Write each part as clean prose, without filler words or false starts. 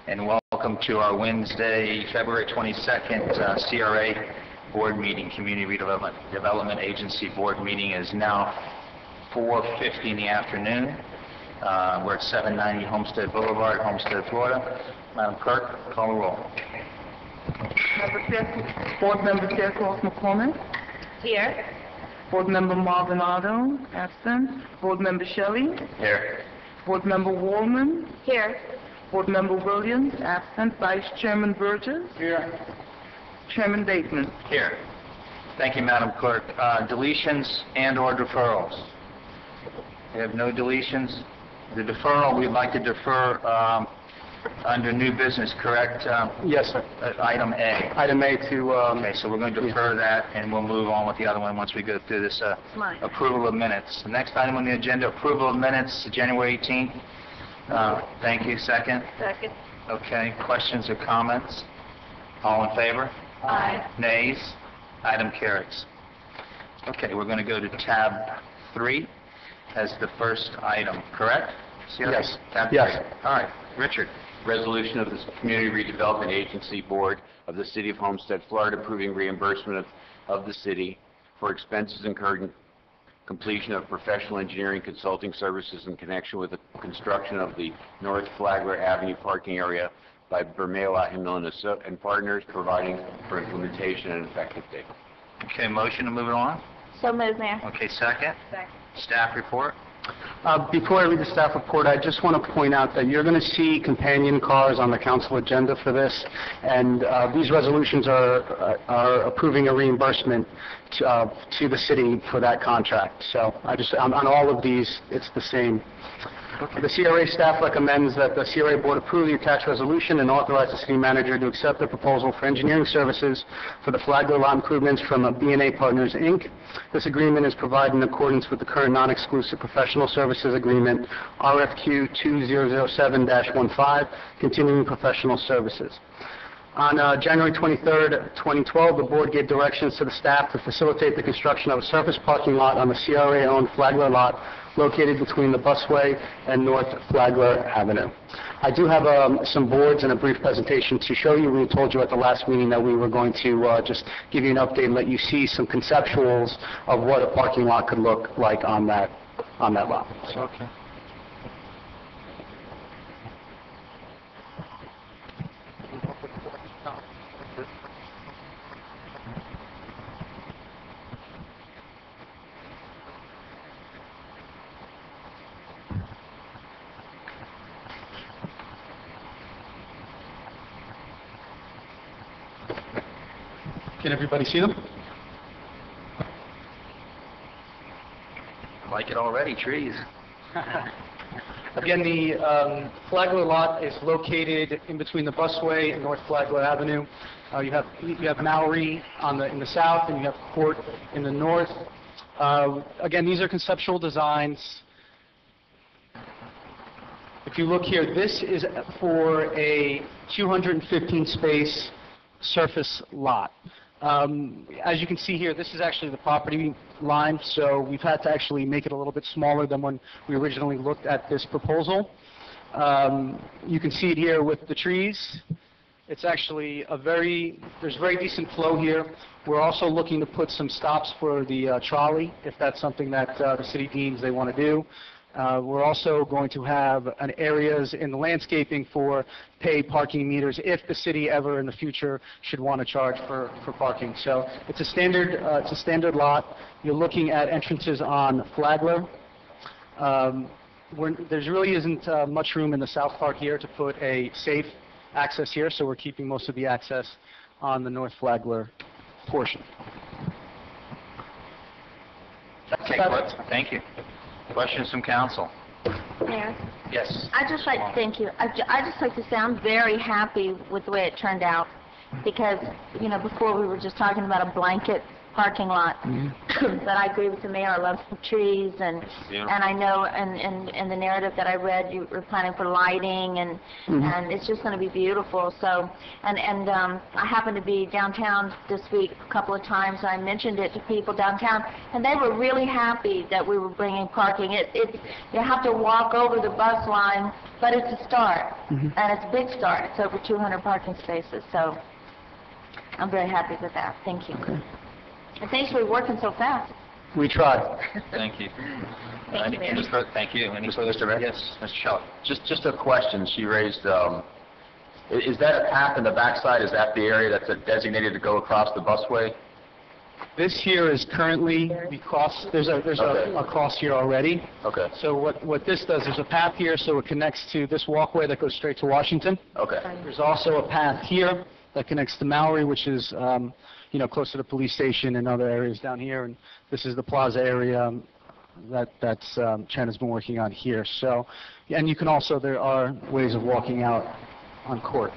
and welcome to our Wednesday, February 22nd CRA Board Meeting, Community Redevelopment Agency Board Meeting. Is now 4:50 in the afternoon. We're at 790 Homestead Boulevard, Homestead, Florida. Madam Clerk, call the roll. Board Member Faircloth McCormick. Here. Board Member Maldonado, absent. Board Member Shelley. Here. Board Member Wallman. Here. Board Member Williams, absent. Vice Chairman Burgess. Here. Chairman Bateman. Here. Thank you, Madam Clerk. Deletions and/or deferrals. We have no deletions. The deferral, we'd like to defer under new business, correct? Yes, sir. Item A. Item A to... Okay, so we're going to defer that, and we'll move on with the other one once we go through this approval of minutes. The next item on the agenda, approval of minutes, January 18th. Thank you. Second? Second. Okay. Questions or comments? All in favor? Aye. Nays? Item carries. Okay, we're going to go to tab 3 as the first item, correct? Yes. Tab Yes. 3. All right. Richard. Resolution of the Community Redevelopment Agency Board of the City of Homestead, Florida, approving reimbursement of the city for expenses incurred in completion of professional engineering consulting services in connection with the construction of the North Flagler Avenue parking area by Bermeo Ahimil and Partners, providing for implementation and effective date. Okay, motion to move it on? So moved, Mayor. Okay, second? Second. Staff report? Before I read the staff report, I just want to point out that you're going to see companion cars on the council agenda for this, and these resolutions are approving a reimbursement to the city for that contract. So on all of these, it's the same. The CRA staff recommends that the CRA board approve the attached resolution and authorize the city manager to accept the proposal for engineering services for the Flagler lot improvements from B&A Partners, Inc. This agreement is provided in accordance with the current non-exclusive professional services agreement, RFQ 2007-15, continuing professional services. On January 23rd, 2012, the board gave directions to the staff to facilitate the construction of a surface parking lot on the CRA-owned Flagler lot located between the busway and North Flagler Avenue. I do have some boards and a brief presentation to show you. We told you at the last meeting that we were going to just give you an update and let you see some conceptuals of what a parking lot could look like on that lot. Okay. Can everybody see them? I like it already, trees. Again, the Flagler lot is located in between the busway and North Flagler Avenue. You have Maori in the south, and you have Court in the north. Again, these are conceptual designs. If you look here, this is for a 215-space surface lot. As you can see here, this is actually the property line, so we've had to actually make it a little bit smaller than when we originally looked at this proposal. You can see it here with the trees. It's actually there's very decent flow here. We're also looking to put some stops for the trolley, if that's something that the city deems they want to do. We're also going to have areas in the landscaping for paid parking meters if the city ever in the future should want to charge for parking. So it's a standard lot. You're looking at entrances on Flagler. There really isn't much room in the south part here to put a safe access here, so we're keeping most of the access on the North Flagler portion. Okay, thank you. Questions from council? Mayor, Yes. I'd just like to thank you. I'd just like to say I'm very happy with the way it turned out because, before we were just talking about a blanket parking lot. But I agree with the mayor, I love some trees, and I know in the narrative that I read, you were planning for lighting, and it's just going to be beautiful. So, and I happened to be downtown this week a couple of times, and I mentioned it to people downtown, and they were really happy that we were bringing parking. You have to walk over the bus line, but it's a start, and it's a big start. It's over 200 parking spaces, so I'm very happy with that. Thank you. Okay. And thanks for working so fast. We tried. Thank you. Thank you, Mayor. Thank you. Any further, Mr. Mayor? Yes, Mr. Shelley. Just a question she raised. Is that a path in the backside? Is that the area that's designated to go across the busway? This here is currently the cross, there's a cross here already. Okay. So what this does, there's a path here, so it connects to this walkway that goes straight to Washington. Okay. There's also a path here that connects to Mallory, which is, close to the police station and other areas down here. And this is the plaza area that's Chen has been working on here. So, and you can also, there are ways of walking out on Court.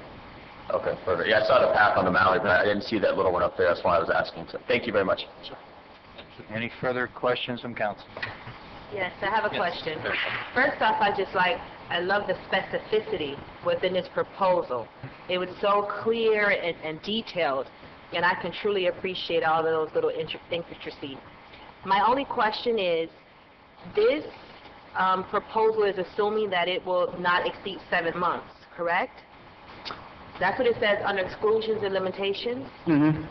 Okay, perfect. Yeah, I saw the path on the Mallory, but I didn't see that little one up there. That's why I was asking. So thank you very much. Any further questions from council? Yes, I have a question. Yes. First off, I love the specificity within this proposal. It was so clear and detailed, and I can truly appreciate all of those little intricacies. My only question is, this proposal is assuming that it will not exceed 7 months, correct? That's what it says under exclusions and limitations? Mm-hmm.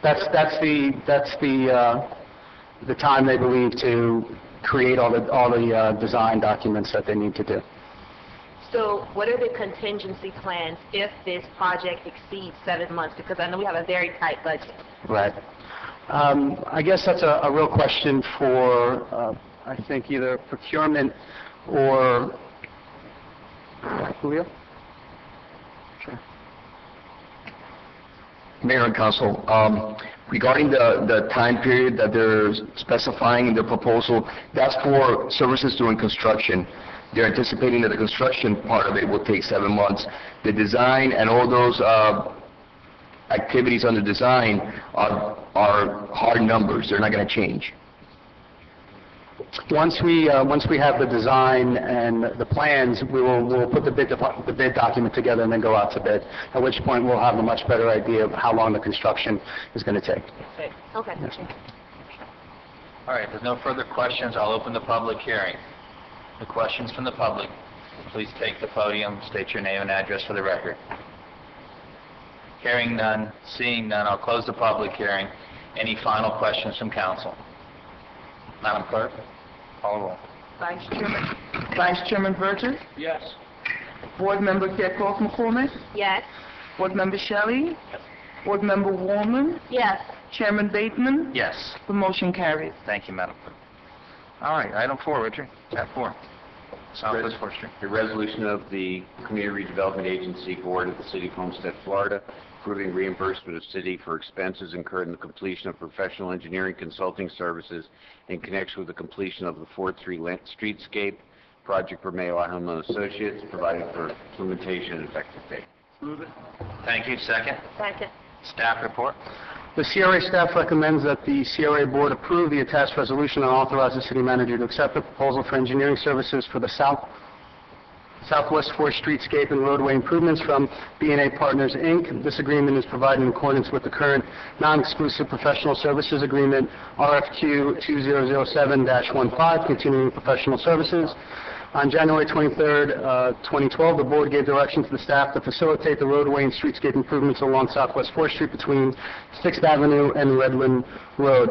That's the time they believe to create all the design documents that they need to do. So what are the contingency plans if this project exceeds 7 months? Because I know we have a very tight budget. Right. I guess that's a real question for, I think, either procurement or Julio? Sure. Mayor and Council, regarding the time period that they're specifying in the proposal, that's for services during construction. They're anticipating that the construction part of it will take 7 months. The design and all those activities under design are hard numbers. They're not going to change. Once we have the design and the plans, we'll put the bid document together and then go out to bid, at which point we'll have a much better idea of how long the construction is going to take. Okay. Yes. All right, if there's no further questions, I'll open the public hearing. The questions from the public, please take the podium, state your name and address for the record. Hearing none, seeing none, I'll close the public hearing. Any final questions from council? Madam Clerk, call the roll. Vice Chairman Burgess, Yes. Board Member Fairclough McCormick, Yes. Board Member Shelley, Board Member Woolman, Yes. Chairman Bateman. Yes. The motion carries. Thank you, Madam Clerk. All right, item 4, Richard. Tab 4. Southwest 4th Street. A resolution of the Community Redevelopment Agency Board of the City of Homestead, Florida, approving reimbursement of city for expenses incurred in the completion of professional engineering consulting services in connection with the completion of the 4th Streetscape project for Mayo Ahilman Associates, providing for implementation and effective date. Move it. Thank you. Second. Second. Staff report. The CRA staff recommends that the CRA board approve the attached resolution and authorize the city manager to accept the proposal for engineering services for the Southwest 4th Streetscape and roadway improvements from B&A Partners, Inc. This agreement is provided in accordance with the current non-exclusive professional services agreement, RFQ 2007-15, continuing professional services. On January 23rd, 2012, the board gave direction to the staff to facilitate the roadway and streetscape improvements along Southwest 4th Street between 6th Avenue and Redland Road.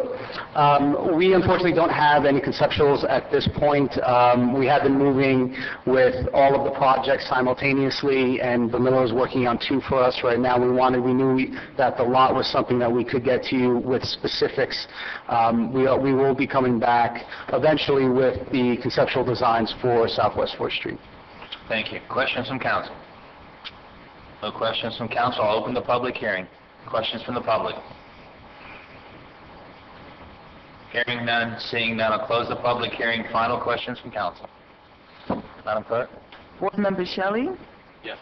We unfortunately don't have any conceptuals at this point. We have been moving with all of the projects simultaneously, and Bamillo is working on 2 for us right now. We knew that the lot was something that we could get to you with specifics. We will be coming back eventually with the conceptual designs for Southwest 4th Street. Thank you. Questions from council? No questions from council. I'll open the public hearing. Questions from the public? Hearing none, seeing none, I'll close the public hearing. Final questions from council? Madam Clerk? Board Member Shelley, Yes.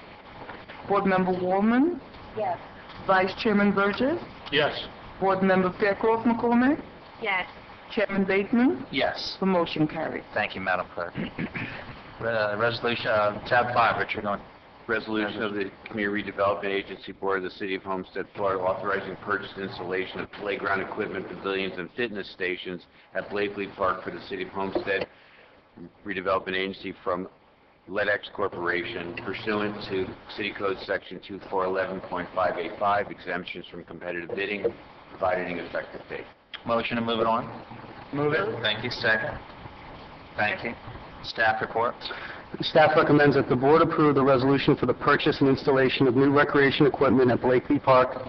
Board Member Woolman, Yes. Vice Chairman Burgess, Yes. Board Member Fairclough McCormick, Yes. Chairman Bateman, Yes. the motion carries. Thank you, Madam Clerk. Resolution, tab 5, Richard, on. Resolution of the Community Redevelopment Agency Board of the City of Homestead, Florida, authorizing purchase and installation of playground equipment, pavilions, and fitness stations at Blakely Park for the City of Homestead Redevelopment Agency from LEDX Corporation pursuant to City Code Section 2411.585, exemptions from competitive bidding, provided an effective date. Motion to move it on. Move it. Thank you. Second. Thank you. Staff reports. Staff recommends that the board approve the resolution for the purchase and installation of new recreation equipment at Blakely Park.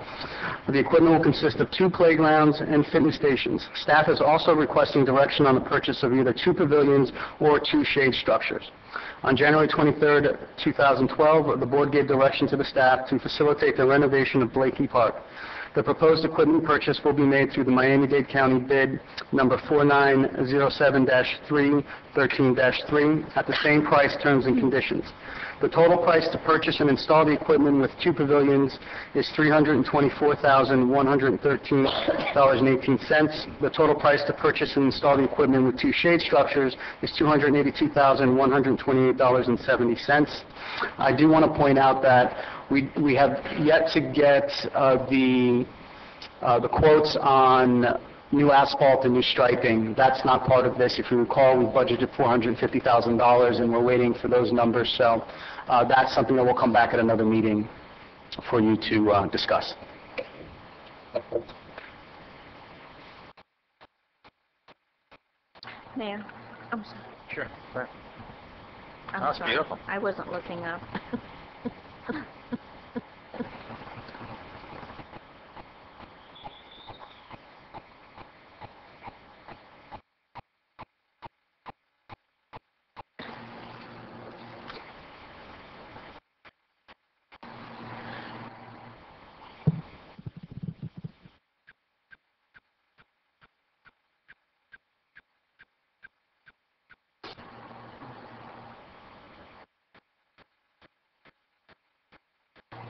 The equipment will consist of 2 playgrounds and fitness stations. Staff is also requesting direction on the purchase of either 2 pavilions or 2 shade structures. On January 23rd, 2012, the board gave direction to the staff to facilitate the renovation of Blakely Park. The proposed equipment purchase will be made through the Miami-Dade County bid number 4907-3, at the same price, terms, and conditions. The total price to purchase and install the equipment with 2 pavilions is $324,113.18. The total price to purchase and install the equipment with 2 shade structures is $282,128.70. I do want to point out that we have yet to get the quotes on new asphalt and new striping. That's not part of this. If you recall, we budgeted $450,000, and we're waiting for those numbers. So that's something that will come back at another meeting for you to discuss. Mayor, I'm sorry. Sure. I'm That's sorry. beautiful. I wasn't looking up.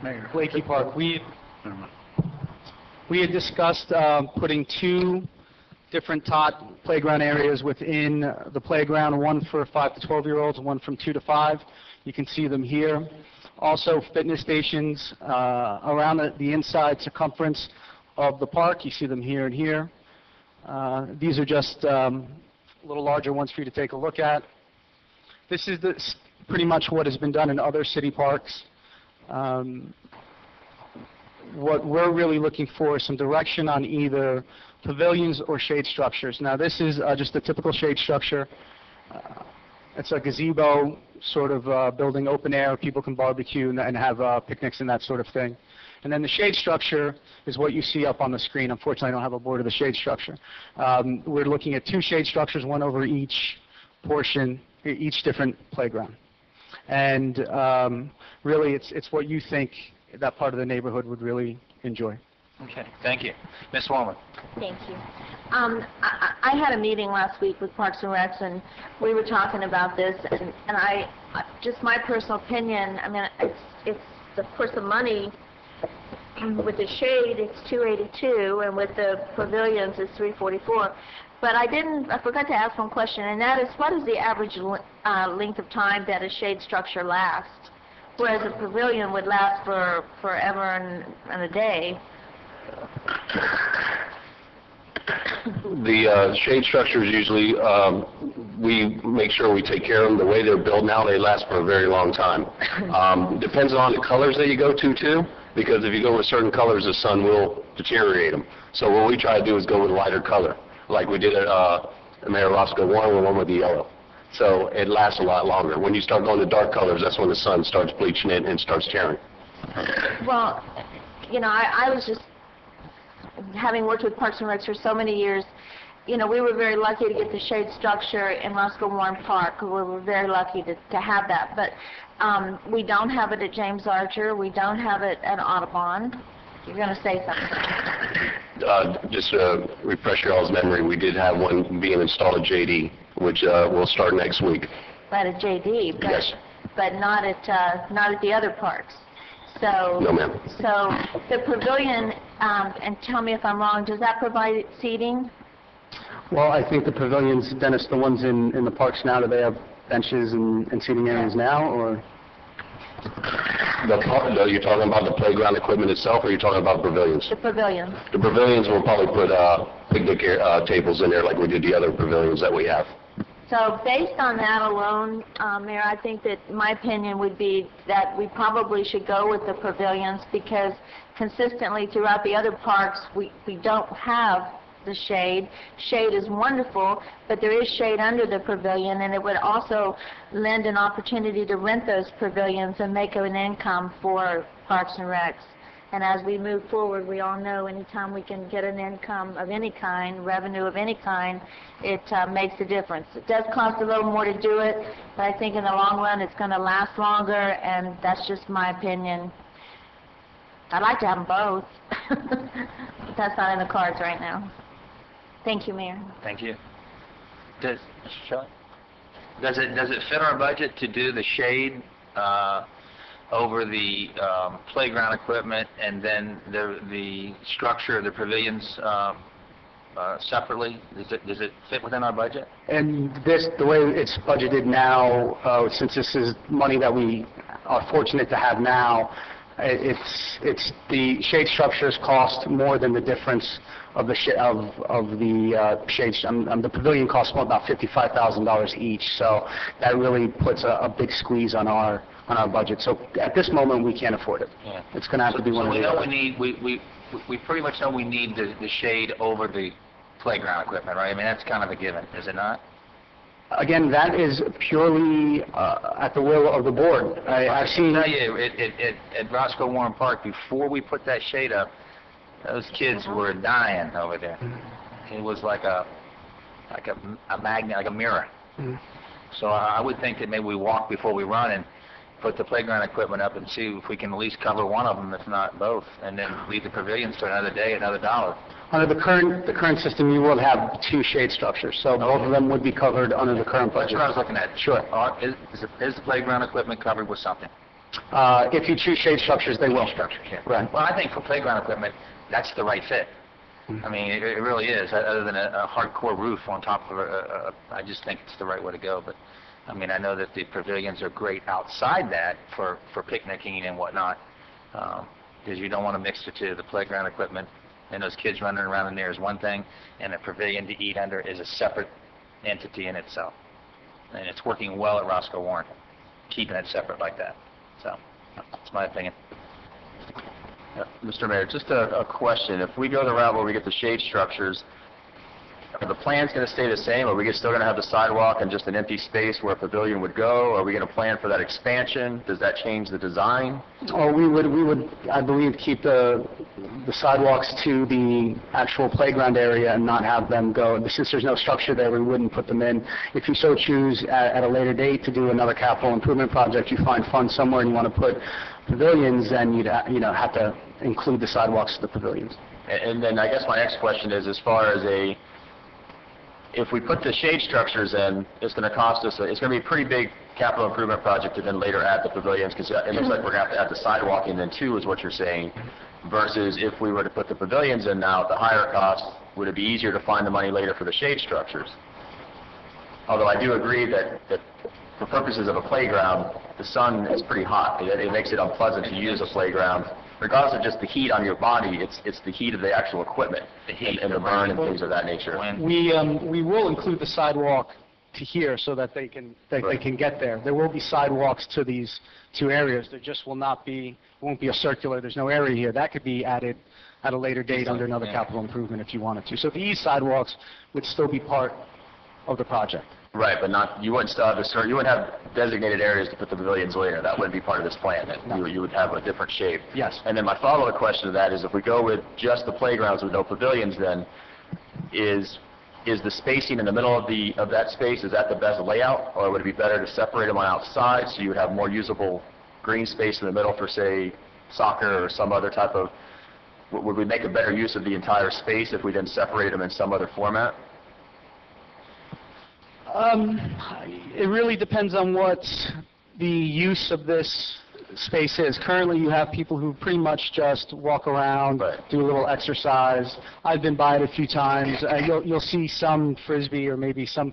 Mayor. Blakely Park, we had discussed putting 2 different tot playground areas within the playground, one for 5 to 12-year-olds, one from 2 to 5. You can see them here. Also, fitness stations around the inside circumference of the park. You see them here and here. These are just little larger ones for you to take a look at. This is pretty much what has been done in other city parks. What we're really looking for is some direction on either pavilions or shade structures. Now, this is just a typical shade structure. It's a gazebo sort of building, open air. People can barbecue and have picnics and that sort of thing. And then the shade structure is what you see up on the screen. Unfortunately, I don't have a board of the shade structure. We're looking at 2 shade structures, one over each portion, each different playground. And really, it's what you think that part of the neighborhood would really enjoy. Okay, thank you. Ms. Woolman. Thank you. I had a meeting last week with Parks and Recs, and we were talking about this, and I just my personal opinion, I mean, it's of course the money with the shade, it's $282, and with the pavilions, it's $344. But I forgot to ask one question, and that is, what is the average length of time that a shade structure lasts? Whereas a pavilion would last for forever and a day. The shade structures usually, we make sure we take care of them. The way they're built now, they last for a very long time. Depends on the colors that you go to, too, because if you go with certain colors, the sun will deteriorate them. So what we try to do is go with a lighter color, like we did at Mayor Roscoe Warren, the one with the yellow. So it lasts a lot longer. When you start going to dark colors, that's when the sun starts bleaching it and starts tearing. Well, you know, I was just, having worked with Parks and Recs for so many years, you know, we were very lucky to get the shade structure in Roscoe Warren Park. We were very lucky to have that. But we don't have it at James Archer. We don't have it at Audubon. You're going to say something. Just to refresh your all's memory, we did have one being installed at JD, which will start next week. But at JD, Yes. but not at the other parks. So... No, ma'am. So the pavilion, and tell me if I'm wrong, does that provide seating? Well, I think the pavilions, Dennis, the ones in the parks now, do they have benches and seating areas now, or? You're talking about the playground equipment itself, or you're talking about pavilions? The pavilions. The pavilions will probably put picnic tables in there like we did the other pavilions that we have. So based on that alone, Mayor, I think that my opinion would be that we probably should go with the pavilions because consistently throughout the other parks, we don't have the shade. Shade is wonderful, but there is shade under the pavilion, and it would also lend an opportunity to rent those pavilions and make an income for Parks and Recs. And as we move forward, we all know anytime we can get an income of any kind, revenue of any kind, it makes a difference. It does cost a little more to do it, but I think in the long run it's going to last longer, and that's just my opinion. I'd like to have them both, but that's not in the cards right now. Thank you, Mayor. Thank you. Mr. Shelley? Does it fit our budget to do the shade over the playground equipment and then the structure of the pavilions separately? Does it fit within our budget? And the way it's budgeted now, since this is money that we are fortunate to have now, it's the shade structures cost more than the difference of the shades. The pavilion costs about $55,000 each, so that really puts a big squeeze on our budget. So at this moment, we can't afford it. Yeah. It's going to have to be one of the other. We pretty much know we need the shade over the playground equipment, right? I mean, that's kind of a given, is it not? Again, that is purely at the will of the board. I've seen... I tell you, at Roscoe Warren Park, before we put that shade up, those kids were dying over there. It was like a magnet, like a mirror. So I would think that maybe we walk before we run and put the playground equipment up and see if we can at least cover one of them, if not both, and then leave the pavilions to another day, another $1. Under the current system, you will have two shade structures, so both of them would be covered under the current budget. That's what I was looking at. Sure. Is the playground equipment covered with something? If you choose shade structures, they will. Structures, yeah. Right. Well, I think for playground equipment, that's the right fit. I mean, it really is. Other than a hardcore roof on top of I just think it's the right way to go. But I mean, I know that the pavilions are great outside that for picnicking and whatnot, because you don't want to mix the two. The playground equipment and those kids running around in there is one thing, and a pavilion to eat under is a separate entity in itself. And it's working well at Roscoe Warren, keeping it separate like that. So that's my opinion. Mr. Mayor, just a question. If we go the route where we get the shade structures, are the plans going to stay the same? Are we still going to have the sidewalk and just an empty space where a pavilion would go? Are we going to plan for that expansion? Does that change the design? Oh, we would, I believe, keep the sidewalks to the actual playground area and not have them go. Since there's no structure there, we wouldn't put them in. If you so choose at a later date to do another capital improvement project, you find funds somewhere and you want to put pavilions, then you'd have to include the sidewalks to the pavilions. And then I guess my next question is, as far as if we put the shade structures in, it's going to cost us, it's going to be a pretty big capital improvement project to then later add the pavilions, because it looks like we're going to have to add the sidewalk in then too, is what you're saying, versus if we were to put the pavilions in now at the higher cost, would it be easier to find the money later for the shade structures? Although I do agree that for purposes of a playground, the sun is pretty hot. It makes it unpleasant to use a playground. Regardless of just the heat on your body, it's the heat of the actual equipment, the heat and the burn and things of that nature. We will include the sidewalk to here so that they can get there. There will be sidewalks to these two areas. There just won't be a circular. There's no area here. That could be added at a later date under another capital improvement if you wanted to. So these sidewalks would still be part of the project. Right, but you wouldn't still have you wouldn't have designated areas to put the pavilions later. That wouldn't be part of this plan. No. You would have a different shape. Yes. And then my follow-up question to that is, if we go with just the playgrounds with no pavilions, then is the spacing in the middle of that space, is that the best layout, or would it be better to separate them on outside so you would have more usable green space in the middle for, say, soccer or some other type of? Would we make a better use of the entire space if we then separated them in some other format? It really depends on what the use of this space is. Currently, you have people who pretty much just walk around, Right. do a little exercise. I've been by it a few times. You'll see some frisbee or maybe some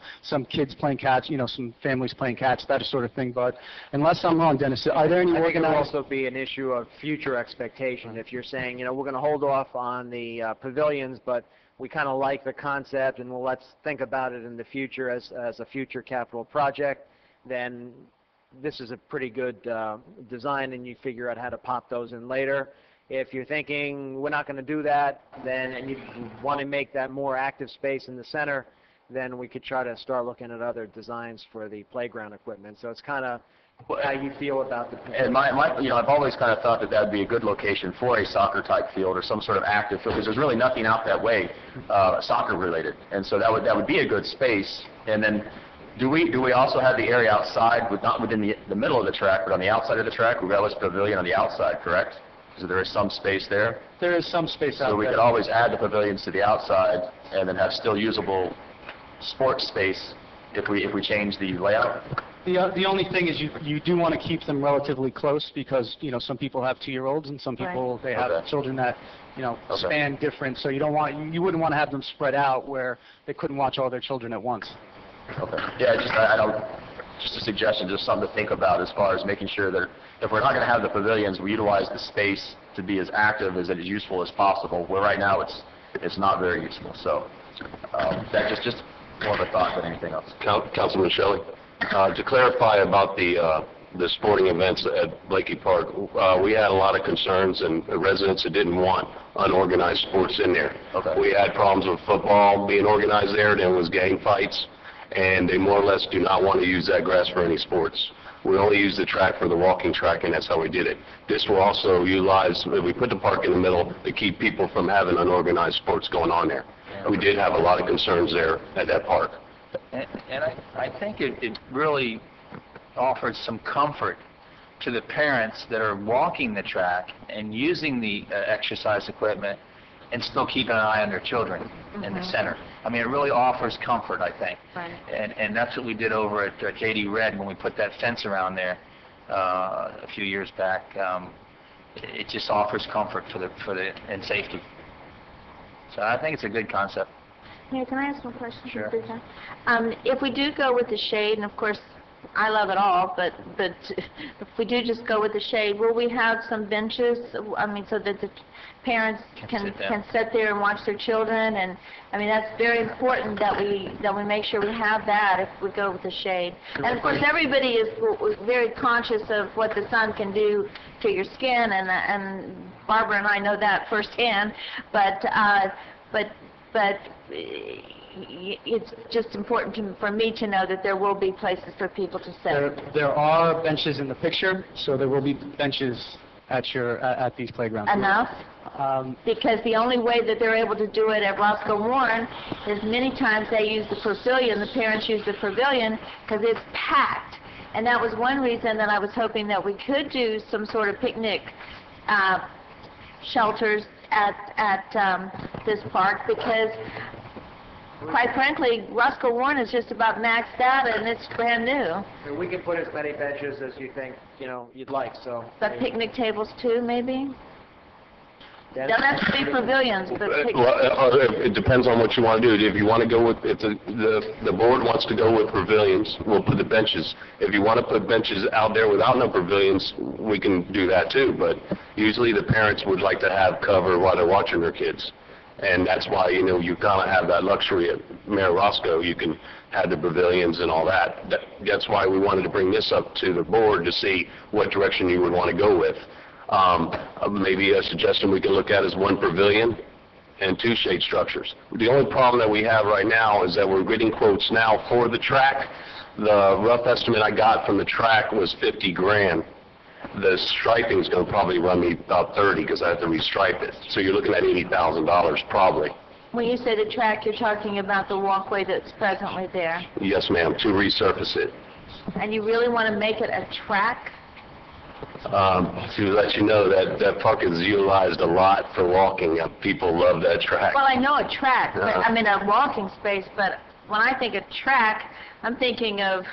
kids playing catch, some families playing catch, that sort of thing. But unless I'm wrong, Dennis, are there any I think it will organized... also be an issue of future expectation. If you're saying, we're going to hold off on the pavilions, but we kind of like the concept, and let's think about it in the future as a future capital project, then this is a pretty good design, and you figure out how to pop those in later. If you're thinking we're not going to do that, then and you want to make that more active space in the center, then we could try to start looking at other designs for the playground equipment. So it's kind of how you feel about the... And I've always kind of thought that would be a good location for a soccer-type field or some sort of active field, because there's really nothing out that way soccer-related. And so that would be a good space. And then do we also have the area outside, not within the middle of the track, but on the outside of the track? We've got a pavilion on the outside, correct? So there is some space there? There is some space out there. So we could always add the pavilions to the outside and then have still usable sports space if we change the layout? The only thing is you do want to keep them relatively close because, some people have 2-year-olds and some people, they have children that, span different. So you wouldn't want to have them spread out where they couldn't watch all their children at once. Okay. Yeah, just a suggestion, just something to think about as far as making sure that if we're not going to have the pavilions, we utilize the space to be as active as useful as possible, where right now it's not very useful. So that's just more of a thought than anything else. Councilman Shelley, to clarify about the sporting events at Blakey Park, we had a lot of concerns and residents that didn't want unorganized sports in there. Okay. We had problems with football being organized there, there was gang fights, and they more or less do not want to use that grass for any sports. We only use the track for the walking track, and that's how we did it. This will also utilize, we put the park in the middle to keep people from having unorganized sports going on there. We did have a lot of concerns there at that park. And I think it really offers some comfort to the parents that are walking the track and using the exercise equipment and still keeping an eye on their children in the center. I mean, it really offers comfort, I think. Right. And that's what we did over at J.D. Red when we put that fence around there a few years back. It just offers comfort and safety. So I think it's a good concept. Mayor, can I ask one question? Sure. If we do go with the shade, and of course, I love it all, but if we do just go with the shade, will we have some benches, so that the parents can sit there and watch their children? And, that's very important that we make sure we have that if we go with the shade. And of course, everybody is very conscious of what the sun can do to your skin, and Barbara and I know that firsthand, but it's just important for me to know that there will be places for people to sit. There are benches in the picture, so there will be benches at these playgrounds. Enough? Because the only way that they're able to do it at Roscoe Warren is many times they use the pavilion, the parents use the pavilion, because it's packed. And that was one reason that I was hoping that we could do some sort of picnic shelters at this park, because quite frankly, Roscoe Warren is just about maxed out, and it's brand new. And we can put as many benches as you think, you'd like, so... But picnic tables too, maybe? Dennis? Don't have to be pavilions, but picnic... It depends on what you want to do. If you want to go with, if the board wants to go with pavilions, we'll put the benches. If you want to put benches out there without no pavilions, we can do that too. But usually the parents would like to have cover while they're watching their kids. And that's why, you kind of have that luxury at Mayor Roscoe. You can have the pavilions and all that. That's why we wanted to bring this up to the board to see what direction you would want to go with. Maybe a suggestion we can look at is 1 pavilion and 2 shade structures. The only problem that we have right now is that we're getting quotes now for the track. The rough estimate I got from the track was $50,000. The striping is going to probably run me about $30,000 because I have to restripe it. So you're looking at $80,000 probably. When you say the track, you're talking about the walkway that's presently there. Yes, ma'am, to resurface it. And you really want to make it a track? To let you know that park is utilized a lot for walking. People love that track. Well, I know a track, but a walking space, but when I think of track, I'm thinking of,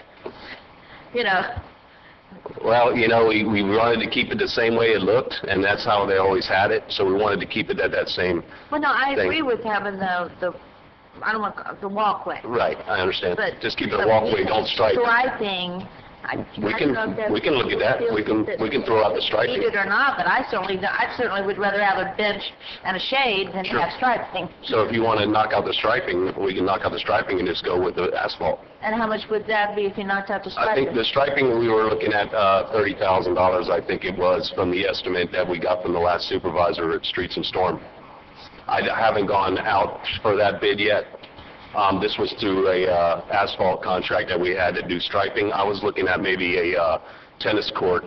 Well, you know, we wanted to keep it the same way it looked, and that's how they always had it, so we wanted to keep it at that same Well, no, I thing. agree with having I don't want, the walkway. Right, I understand. But Just keep it a walkway, don't stripe it. Striping, We can look at that. We can throw out the striping. Need it or not, but I certainly would rather have a bench and a shade than Sure. have striping. So if you want to knock out the striping, we can knock out the striping and just go with the asphalt. And how much would that be if you knocked out the I think striping? the striping, we were looking at $30,000, I think it was, from the estimate that we got from the last supervisor at Streets and Storm. I haven't gone out for that bid yet. This was through a asphalt contract that we had to do striping. I was looking at maybe a tennis court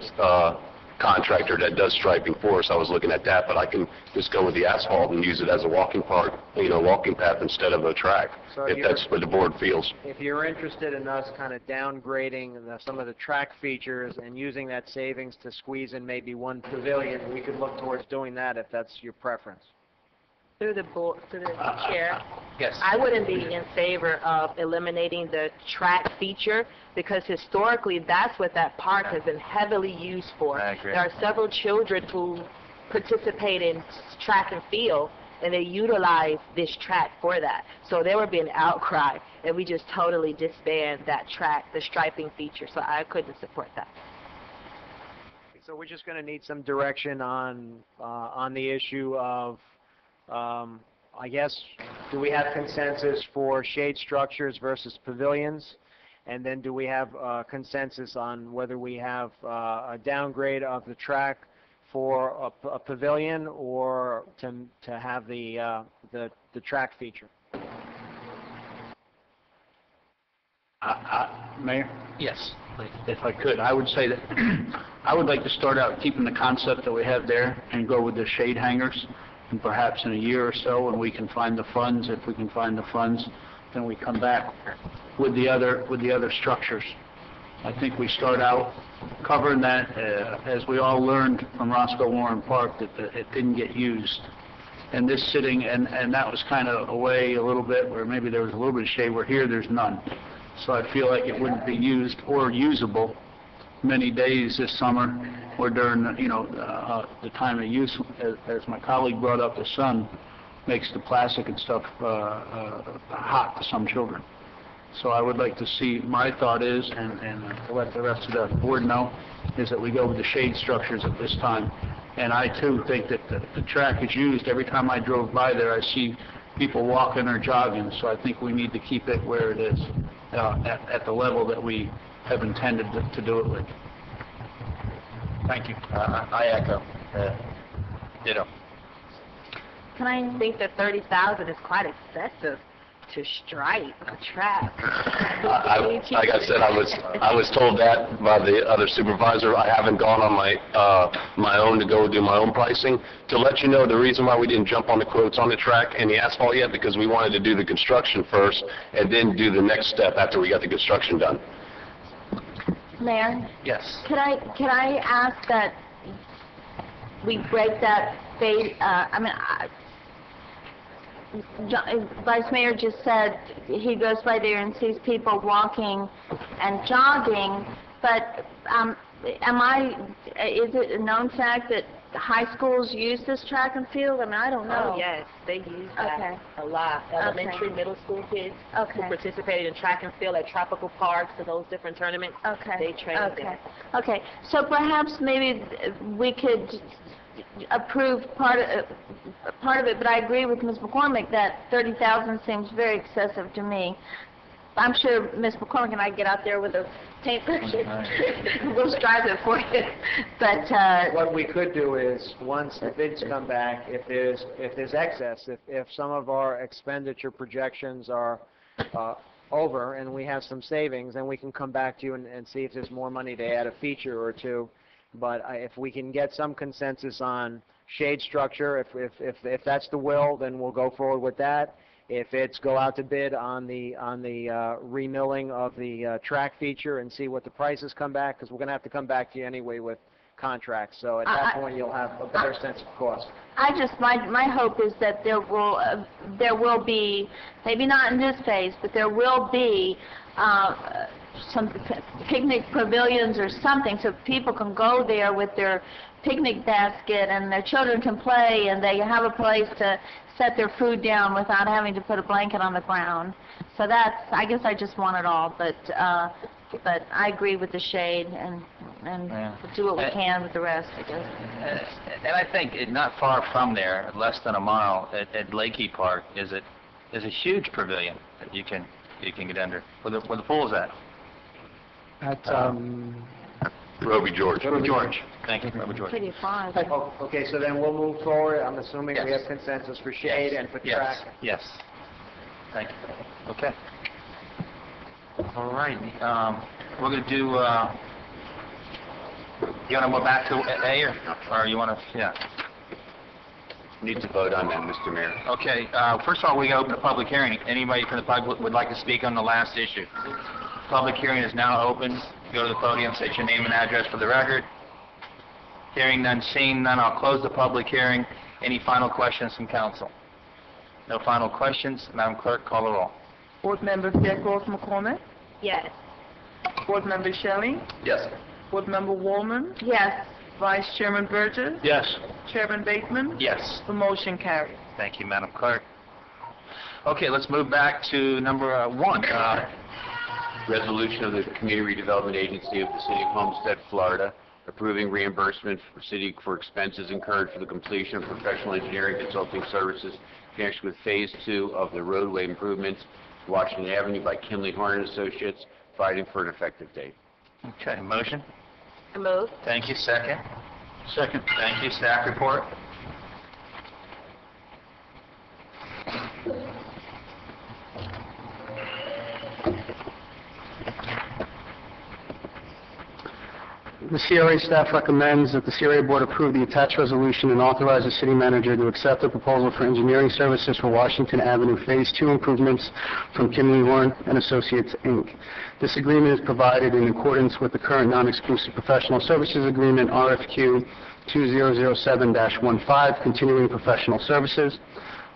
contractor that does striping for us. I was looking at that, but I can just go with the asphalt and use it as a walking path instead of a track, So if that's what the board feels. If you're interested in us kind of downgrading some of the track features and using that savings to squeeze in maybe one pavilion, we could look towards doing that if that's your preference. Through the chair, Yes. I wouldn't be in favor of eliminating the track feature because historically that's what that park has been heavily used for. I agree. There are several children who participate in track and field and they utilize this track for that. So there would be an outcry if we just totally disband that track, the striping feature. So I couldn't support that. So we're just going to need some direction on the issue of I guess, do we have consensus for shade structures versus pavilions? And then do we have consensus on whether we have a downgrade of the track for a pavilion or to have the track feature? Mayor, Yes, please. if I could, I would say that I would like to start out keeping the concept that we have there and go with the shade hangers. And perhaps in a year or so, when we can find the funds, if we can find the funds, then we come back with the other structures. I think we start out covering that, as we all learned from Roscoe Warren Park, that it didn't get used. And this sitting, and that was kind of away a little bit, where maybe there was a little bit of shade, where here there's none. So I feel like it wouldn't be used or usable many days this summer or during, the time of use. As my colleague brought up, the sun makes the plastic and stuff hot to some children. So I would like to see, my thought is, and to let the rest of the board know, is that we go with the shade structures at this time. And I too think that the track is used. Every time I drove by there, I see people walking or jogging, so I think we need to keep it where it is, at the level that we have intended to do it with. Thank you. I echo. Ditto. Can I think that $30,000 is quite excessive to stripe a track? Like I said, I was told that by the other supervisor. I haven't gone on my own to go do my own pricing. To let you know, the reason why we didn't jump on the quotes on the track and the asphalt yet, because we wanted to do the construction first and then do the next step after we got the construction done. Mayor, Yes. could I ask that we break that Vice Mayor just said he goes by there and sees people walking and jogging, but is it a known fact that high schools use this track and field? I mean, I don't know. Oh, yes, they use that Okay. a lot. Elementary, middle school kids who Okay. participated in track and field at tropical parks and those different tournaments. Okay. They train there. Okay. So perhaps maybe we could approve part of it, but I agree with Ms. McCormick that $30,000 seems very excessive to me. I'm sure Ms. McCormick and I get out there with a paintbrush. We'll strive it for you. But What we could do is, once the bids come back, if there's excess, if some of our expenditure projections are over and we have some savings, then we can come back to you and see if there's more money to add a feature or two. But if we can get some consensus on shade structure, if that's the will, then we'll go forward with that. If it's go out to bid on the remilling of the track feature and see what the prices come back, because we're going to have to come back to you anyway with contracts. So at that point, you'll have a better sense of cost. my hope is that there will be, maybe not in this phase, but there will be some picnic pavilions or something, so people can go there with their picnic basket and their children can play and they have a place to set their food down without having to put a blanket on the ground. So that's, I guess I just want it all, but I agree with the shade and we'll do what we can with the rest, I guess. And I think not far from there, less than a mile, at Lakey Park, is a huge pavilion that you can get under. Where the pool is at? At, Roby George. Roby George. Thank you, Roby George. Pretty far. Oh, okay, so then we'll move forward. I'm assuming we Yes. have consensus for shade and for Yes. track. Yes. Thank you. Okay. All right. We're going to do. You want to go back to A or you want to? Yeah. Need to vote on that, Mr. Mayor. Okay. First of all, we open a public hearing. Anybody from the public would like to speak on the last issue? Public hearing is now open. Go to the podium, state your name and address for the record. Hearing none, seeing none, I'll close the public hearing. Any final questions from council? No final questions. Madam Clerk, call the roll. Board Member Fairclough McCormick, Yes. Board Member Shelley, Yes. Board Member Woolman, Yes. Vice Chairman Burgess, Yes. Chairman Bateman. Yes. The motion carries. Thank you, Madam Clerk. Okay, let's move back to number 1. Resolution of the Community Redevelopment Agency of the City of Homestead, Florida, approving reimbursement for city for expenses incurred for the completion of professional engineering consulting services in connection with Phase 2 of the roadway improvements, Washington Avenue by Kinley Horn and Associates, providing for an effective date. Okay, motion. I move. Thank you. Second. Second. Thank you. Staff report. The CRA staff recommends that the CRA board approve the attached resolution and authorize the city manager to accept the proposal for engineering services for Washington Avenue Phase 2 improvements from Kinley Horn and Associates, Inc. This agreement is provided in accordance with the current non-exclusive professional services agreement, RFQ 2007-15, continuing professional services.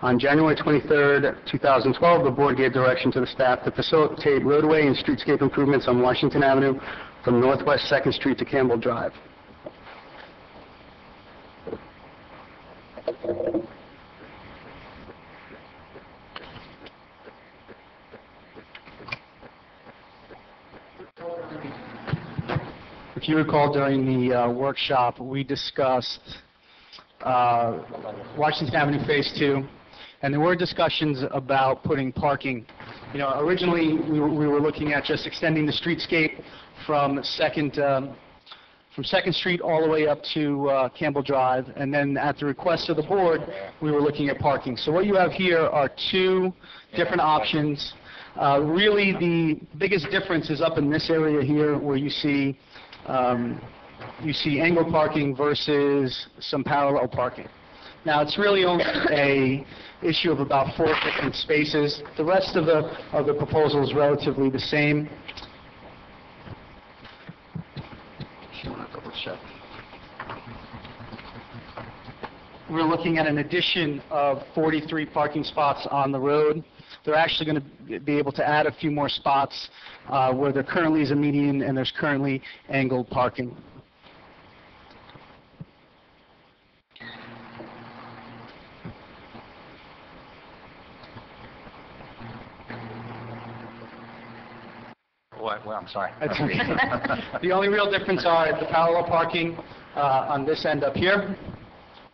On January 23rd, 2012, the board gave direction to the staff to facilitate roadway and streetscape improvements on Washington Avenue from Northwest 2nd Street to Campbell Drive. If you recall, during the workshop, we discussed Washington Avenue Phase 2, and there were discussions about putting parking. You know, originally, we were looking at just extending the streetscape from 2nd Street all the way up to Campbell Drive, and then at the request of the board, we were looking at parking. So what you have here are two different options. Really, the biggest difference is up in this area here, where you see angled parking versus some parallel parking. Now, it's really only a issue of about 4 different spaces. The rest of the proposal is relatively the same. We're looking at an addition of 43 parking spots on the road. They're actually going to be able to add a few more spots where there currently is a median and there's currently angled parking. Well, I'm sorry. That's okay. The only real difference are the parallel parking on this end up here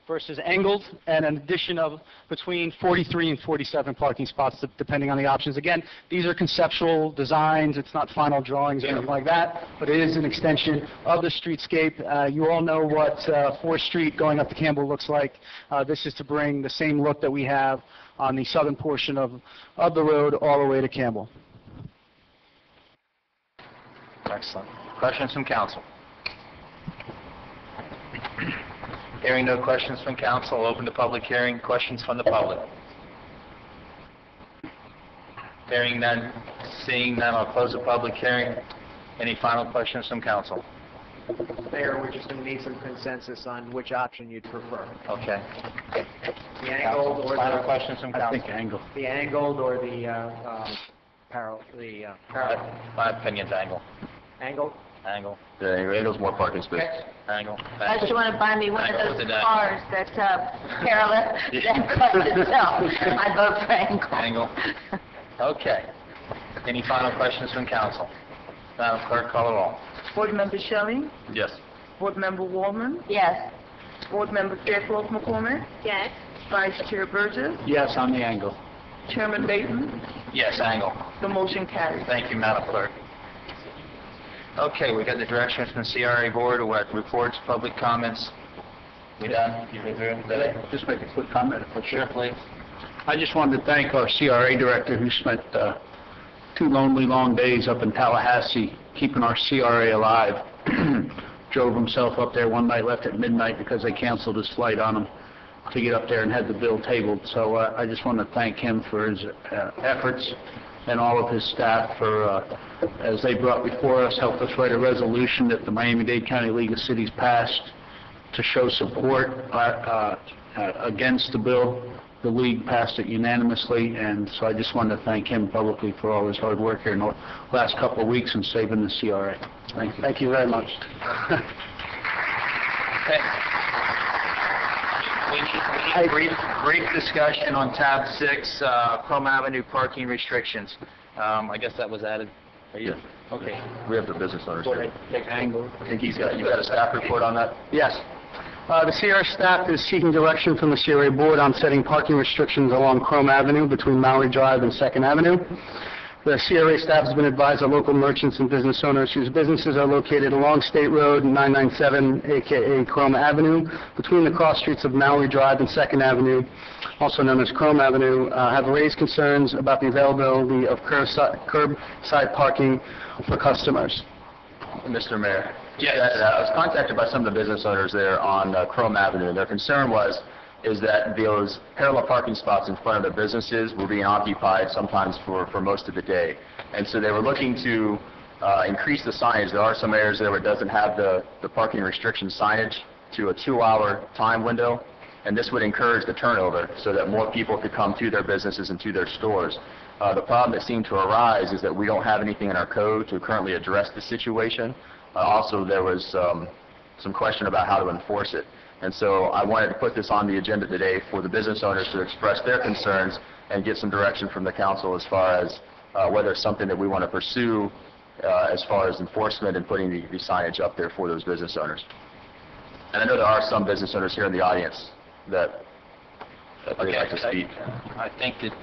versus angled, and an addition of between 43 and 47 parking spots, depending on the options. Again, these are conceptual designs. It's not final drawings or anything like that, but it is an extension of the streetscape. You all know what 4th Street going up to Campbell looks like. This is to bring the same look that we have on the southern portion of the road all the way to Campbell. Excellent. Questions from council? Hearing no questions from council, I'll open the public hearing. Questions from the public? Hearing none, seeing none, I'll close the public hearing. Any final questions from council? Mayor, we're just going to need some consensus on which option you'd prefer. Okay. The angled or Final the... questions from I council? think angle. The angled or the My opinion's angle. angle. Angle. Yeah, angle's more parking space. Angle. I just want to buy me one of Angle those with the dash. cars that's parallel, that cuts itself. I vote for angle. Angle. Okay. Any final questions from council? Madam Clerk, call the roll. Board Member Shelley? Yes. Board Member Waldman? Yes. Board Member Fairclough McCormick? Yes. Vice Chair Burgess? Yes, on the angle. Chairman Baton? Yes, angle. The motion carries. Thank you, Madam Clerk. Okay, we got the directions from the CRA Board. What reports, public comments? We done? You been through today? Just make a quick comment, if I Sure, could. please. I just wanted to thank our CRA director who spent 2 lonely long days up in Tallahassee keeping our CRA alive. Drove himself up there one night, left at midnight because they canceled his flight on him to get up there and had the bill tabled. So I just want to thank him for his efforts and all of his staff for, as they brought before us, helped us write a resolution that the Miami-Dade County League of Cities passed to show support against the bill. The league passed it unanimously, and so I just wanted to thank him publicly for all his hard work here in the last couple of weeks in saving the CRA. Thank you. Thank you very much. Okay. We need brief discussion on tab 6, Chrome Avenue parking restrictions. I guess that was added. Are you? Okay. We have the business owners here. Angle. I think you got a staff report on that? Yes. The CRA staff is seeking direction from the CRA Board on setting parking restrictions along Chrome Avenue between Maury Drive and 2nd Avenue. The CRA staff has been advised that local merchants and business owners whose businesses are located along State Road 997, a.k.a. Chrome Avenue, between the cross streets of Maury Drive and 2nd Avenue, also known as Chrome Avenue, have raised concerns about the availability of curbside parking for customers. Mr. Mayor? Yes. I was contacted by some of the business owners there on Chrome Avenue. Their concern is that those parallel parking spots in front of their businesses were being occupied sometimes for most of the day. And so they were looking to increase the signage. There are some areas there where it doesn't have the parking restriction signage to a 2-hour time window, and this would encourage the turnover so that more people could come to their businesses and to their stores. The problem that seemed to arise is that we don't have anything in our code to currently address the situation. Also, there was some question about how to enforce it. And so I wanted to put this on the agenda today for the business owners to express their concerns and get some direction from the council as far as whether it's something that we want to pursue as far as enforcement and putting the signage up there for those business owners. And I know there are some business owners here in the audience that would like to speak. I think that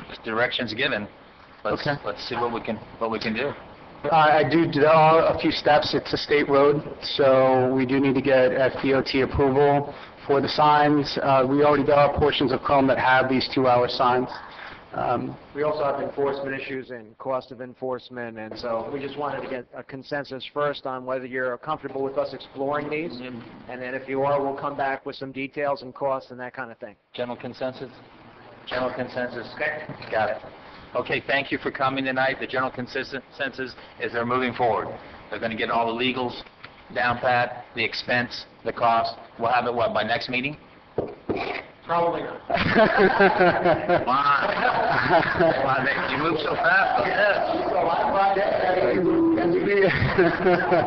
this direction's given. Let's see what we can do. There are a few steps. It's a state road, so we do need to get FDOT approval for the signs. We already there are portions of Chrome that have these 2-hour signs. We also have enforcement issues and cost of enforcement, and so we just wanted to get a consensus first on whether you're comfortable with us exploring these, and then if you are, we'll come back with some details and costs and that kind of thing. General consensus? General consensus? Okay. Got it. Okay, thank you for coming tonight. The general consensus is they're moving forward. They're going to get all the legals down pat, the expense, the cost. We'll have it, by next meeting? Probably not. Come on, you move so fast.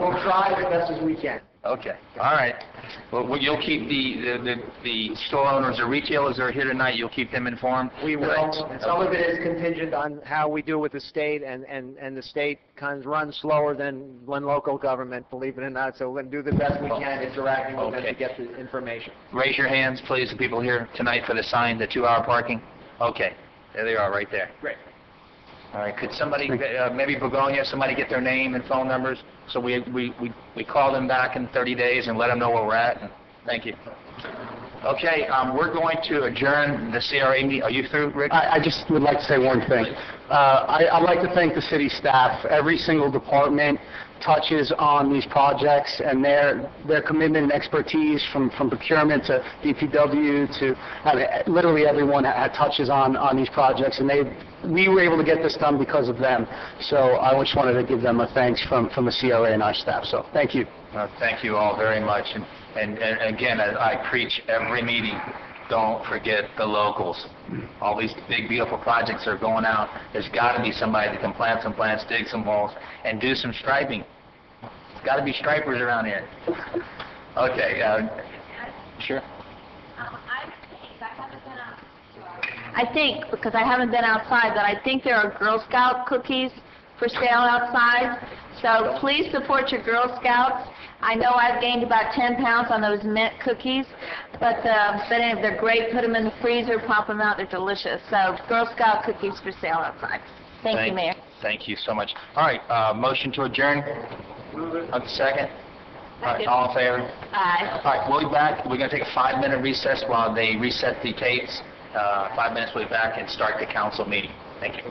We'll try as best as we can. Okay, all right. Well, you'll keep the store owners or retailers that are here tonight, you'll keep them informed? We will. And some of it is contingent on how we do with the state, and the state kind of runs slower than local government, believe it or not, so we're going to do the best we can interacting with them to get the information. Raise your hands, please, the people here tonight for the sign, the 2-hour parking. Okay, there they are, right there. Great. All right, could somebody, maybe Begonia, somebody get their name and phone numbers, so we call them back in 30 days and let them know where we're at? Thank you. Okay, we're going to adjourn the CRA meeting. Are you through, Rick? I just would like to say one thing. I'd like to thank the city staff. Every single department touches on these projects, and their commitment and expertise from procurement to DPW to literally everyone touches on these projects, and we were able to get this done because of them. So I just wanted to give them a thanks from the CRA and our staff. So thank you. Thank you all very much. And again, I preach every meeting, don't forget the locals. All these big, beautiful projects are going out. There's got to be somebody that can plant some plants, dig some holes, and do some striping. There's got to be stripers around here. Okay, sure. I think, because I haven't been outside, that I think there are Girl Scout cookies for sale outside. So please support your Girl Scouts. I know I've gained about 10 pounds on those mint cookies, but anyway, they're great. Put them in the freezer, pop them out. They're delicious. So Girl Scout cookies for sale outside. Thank you, Mayor. Thank you so much. All right, motion to adjourn. On second. All right, all in favor? Aye. All right, we'll be back. We're going to take a 5-minute recess while they reset the tapes. 5 minutes, we'll be back and start the council meeting. Thank you.